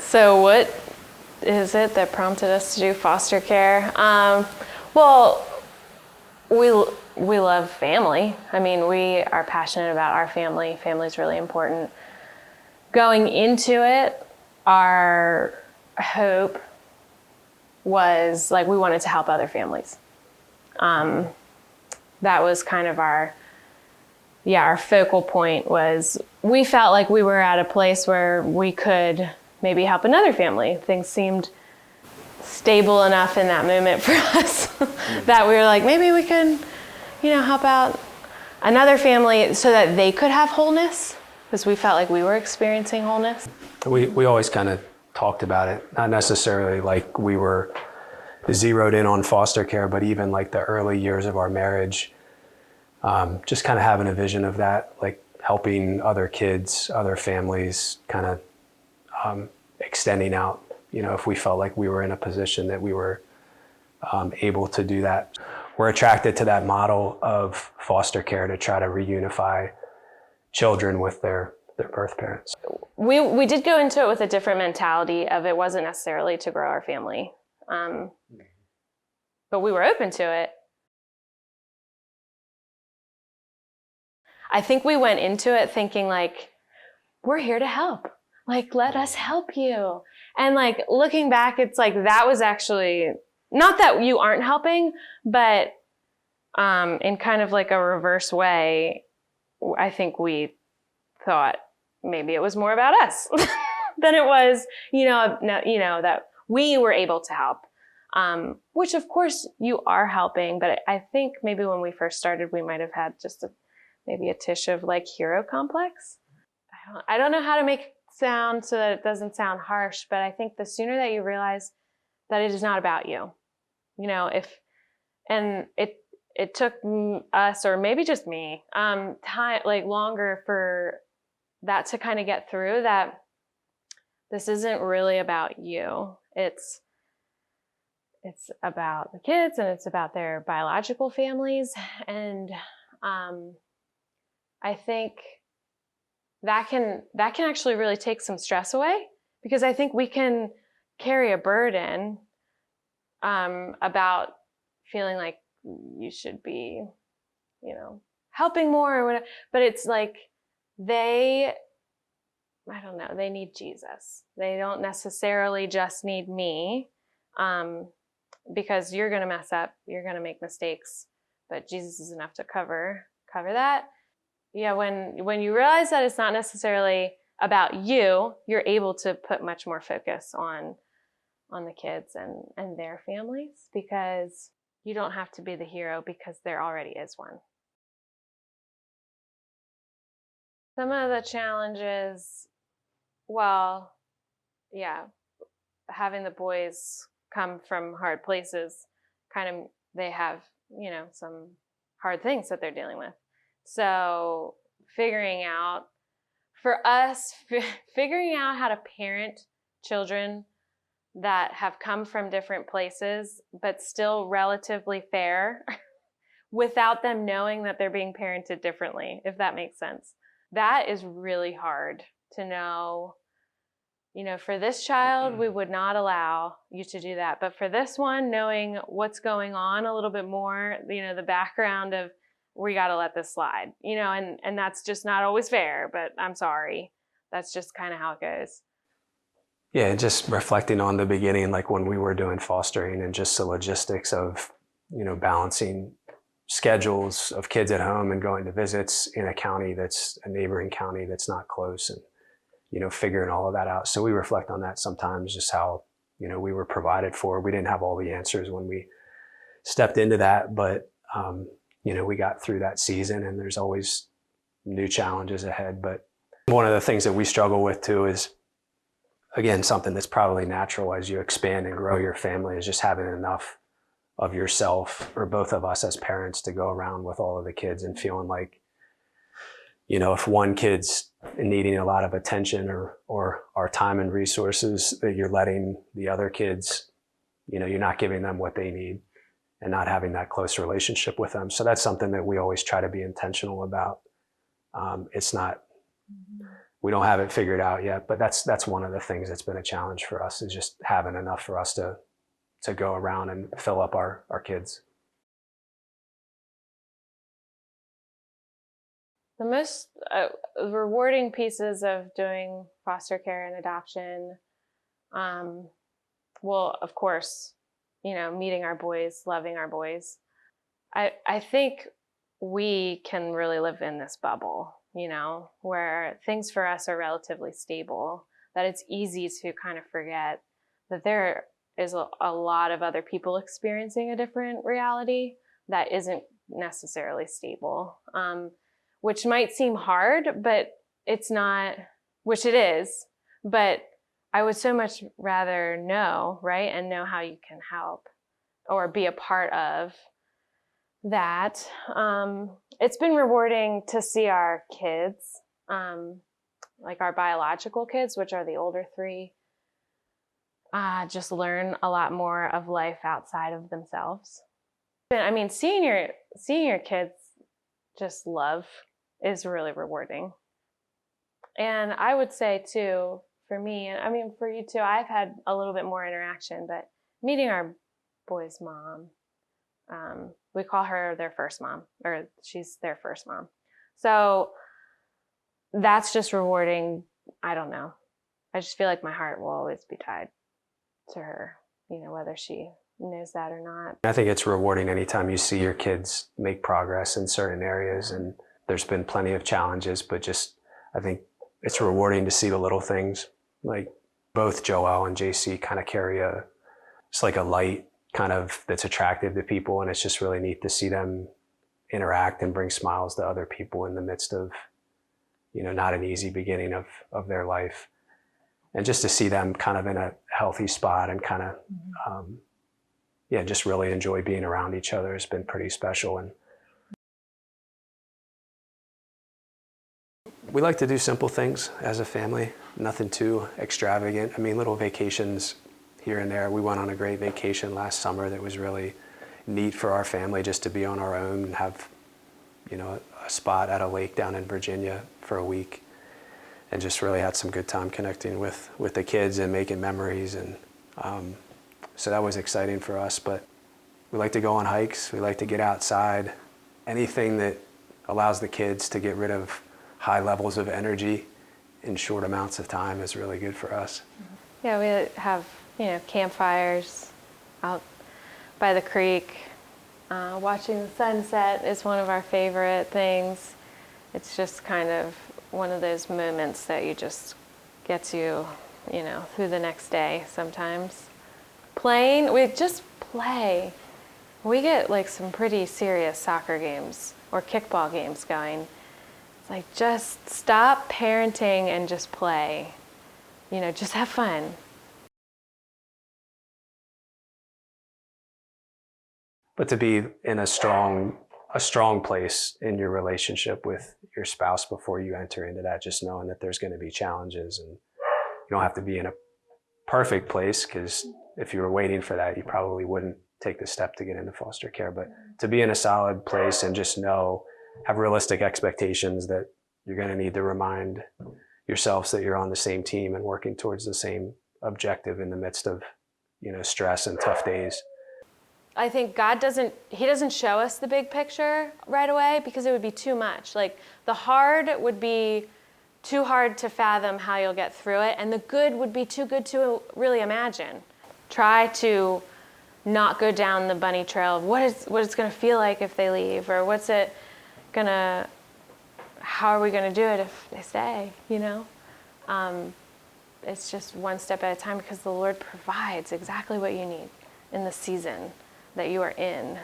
So what is it that prompted us to do foster care? Well, we love family. I mean, we are passionate about our family. Family's really important. Going into it, our hope was like we wanted to help other families. That was kind of our focal point. Was we felt like we were at a place where we could maybe help another family. Things seemed stable enough in that moment for us that we were like, maybe we could, help out another family so that they could have wholeness, because we felt like we were experiencing wholeness. We always kind of talked about it, not necessarily like we were zeroed in on foster care, but even like the early years of our marriage, just kind of having a vision of that, like helping other kids, other families, kind of extending out, if we felt like we were in a position that we were able to do that. We're attracted to that model of foster care to try to reunify children with their birth parents. We did go into it with a different mentality of it wasn't necessarily to grow our family. But we were open to it. I think we went into it thinking like, we're here to help. Like, let us help you. And like looking back, it's like that was actually, not that you aren't helping, but in kind of like a reverse way, I think we thought maybe it was more about us than it was, that we were able to help. Which of course you are helping, but I think maybe when we first started, we might have had just maybe a tish of like hero complex. I don't know how to make it sound so that it doesn't sound harsh, but I think the sooner that you realize that it is not about you, it took us, or maybe just me, time, like longer for that to kind of get through, that this isn't really about you. It's about the kids, and it's about their biological families. And I think that can actually really take some stress away, because I think we can carry a burden about feeling like you should be, helping more or whatever. But it's like they need Jesus. They don't necessarily just need me. Because you're going to mess up, you're going to make mistakes, but Jesus is enough to cover that. Yeah, when you realize that it's not necessarily about you, you're able to put much more focus on the kids and their families, because you don't have to be the hero, because there already is one. Some of the challenges, having the boys come from hard places, they have, some hard things that they're dealing with. So figuring out how to parent children that have come from different places, but still relatively fair, without them knowing that they're being parented differently, if that makes sense. That is really hard to know. For this child, we would not allow you to do that. But for this one, knowing what's going on a little bit more, the background of, we got to let this slide, and that's just not always fair, but I'm sorry. That's just kind of how it goes. Yeah, just reflecting on the beginning, like when we were doing fostering, and just the logistics of, balancing schedules of kids at home and going to visits in a county that's a neighboring county that's not close, and figuring all of that out. So we reflect on that sometimes, just how, we were provided for. We didn't have all the answers when we stepped into that, but, we got through that season, and there's always new challenges ahead. But one of the things that we struggle with too is, again, something that's probably natural as you expand and grow your family, is just having enough of yourself, or both of us as parents, to go around with all of the kids and feeling like, if one kid's needing a lot of attention or our time and resources, that you're letting the other kids, you're not giving them what they need, and not having that close relationship with them. So that's something that we always try to be intentional about. It's not we don't have it figured out yet, but that's one of the things that's been a challenge for us, is just having enough for us to go around and fill up our kids. The most rewarding pieces of doing foster care and adoption, well, of course, meeting our boys, loving our boys. I think we can really live in this bubble, where things for us are relatively stable, that it's easy to kind of forget that there is a lot of other people experiencing a different reality that isn't necessarily stable, which might seem hard, but it's not, which it is, but I would so much rather know, right? And know how you can help or be a part of that. It's been rewarding to see our kids, like our biological kids, which are the older three, just learn a lot more of life outside of themselves. I mean, seeing your kids just love is really rewarding. And I would say too, for me, and I mean for you too, I've had a little bit more interaction, but meeting our boys' mom, we call her their first mom, or she's their first mom. So that's just rewarding. I don't know. I just feel like my heart will always be tied to her, whether she knows that or not. I think it's rewarding anytime you see your kids make progress in certain areas, and there's been plenty of challenges, but just, I think it's rewarding to see the little things. Like both Joel and JC kind of carry it's like a light kind of that's attractive to people, and it's just really neat to see them interact and bring smiles to other people in the midst of, not an easy beginning of their life. And just to see them kind of in a healthy spot and kind of, just really enjoy being around each other has been pretty special. And we like to do simple things as a family, nothing too extravagant. I mean, little vacations here and there. We went on a great vacation last summer that was really neat for our family, just to be on our own and have, a spot at a lake down in Virginia for a week, and just really had some good time connecting with the kids and making memories. And so that was exciting for us. But we like to go on hikes. We like to get outside. Anything that allows the kids to get rid of high levels of energy in short amounts of time is really good for us. Yeah, we have, campfires out by the creek. Watching the sunset is one of our favorite things. It's just kind of one of those moments that you just gets you, through the next day sometimes. We just play. We get like some pretty serious soccer games or kickball games going. It's like, just stop parenting and just play. Just have fun. But to be in a strong place in your relationship with your spouse before you enter into that, just knowing that there's going to be challenges, and you don't have to be in a perfect place, because if you were waiting for that, you probably wouldn't take the step to get into foster care. But to be in a solid place and just have realistic expectations that you're going to need to remind yourselves that you're on the same team and working towards the same objective in the midst of, stress and tough days. I think God doesn't show us the big picture right away, because it would be too much. Like, the hard would be too hard to fathom how you'll get through it, and the good would be too good to really imagine. Try to not go down the bunny trail of what it's going to feel like if they leave, or how are we going to do it if they stay, It's just one step at a time, because the Lord provides exactly what you need in the season that you are in.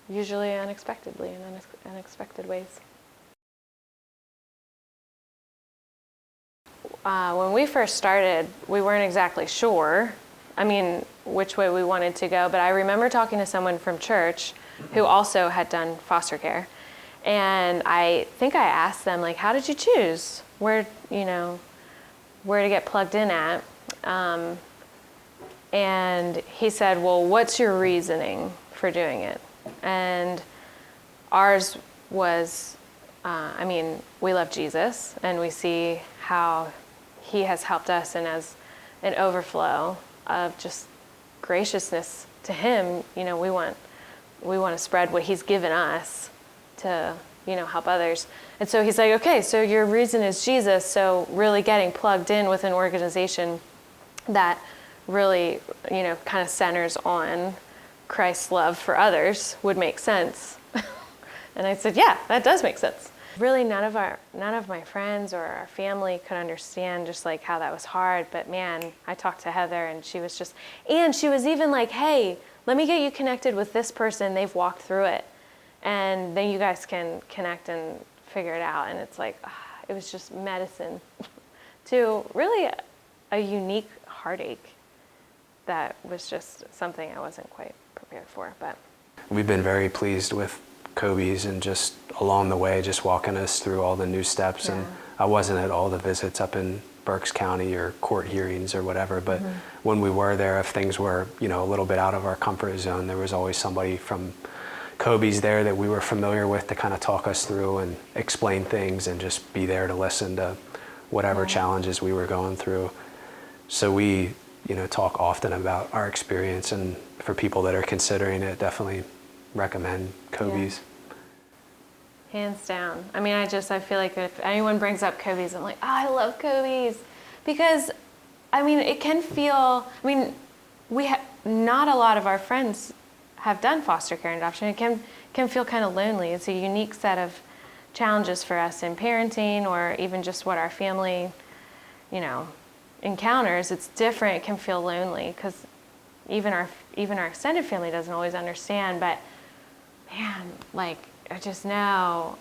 Usually unexpectedly, in unexpected ways. When we first started, we weren't exactly sure, which way we wanted to go, but I remember talking to someone from church who also had done foster care. And I think I asked them, like, how did you choose where to get plugged in at? And he said, well, what's your reasoning for doing it? And ours was, I mean, we love Jesus, and we see how he has helped us, and as an overflow of just graciousness to him, you know, we want to spread what he's given us to, you know, help others. And so he's like, okay, so your reason is Jesus, so really getting plugged in with an organization that really, you know, kind of centers on Christ's love for others would make sense. And I said, yeah, that does make sense. Really, none of my friends or our family could understand just like how that was hard. But man, I talked to Heather, and she was even like, hey, let me get you connected with this person. They've walked through it, and then you guys can connect and figure it out. And it's like, it was just medicine to really a unique heartache that was just something I wasn't quite prepared for. But we've been very pleased with COBYS, and just along the way, just walking us through all the new steps. Yeah. And I wasn't at all the visits up in Berks County or court hearings or whatever, but when we were there, if things were, you know, a little bit out of our comfort zone, there was always somebody from COBYS there that we were familiar with to kind of talk us through and explain things, and just be there to listen to whatever challenges we were going through. So we, you know, talk often about our experience, and for people that are considering it, definitely recommend COBYS. Yeah. Hands down. I mean, I feel like if anyone brings up COBYS, I'm like, oh, I love COBYS. Because, I mean, it can feel, I mean, not a lot of our friends have done foster care and adoption. It can feel kind of lonely. It's a unique set of challenges for us in parenting, or even just what our family, you know, encounters. It's different. It can feel lonely, because even our extended family doesn't always understand. But man, like, I just know,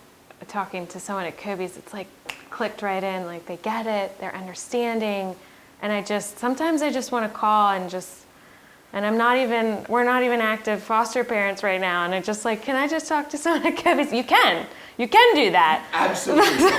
talking to someone at COBYS, it's like clicked right in, like they get it, they're understanding. And sometimes I just want to call and we're not even active foster parents right now. And I just like, can I just talk to someone at COBYS? You can do that. Absolutely.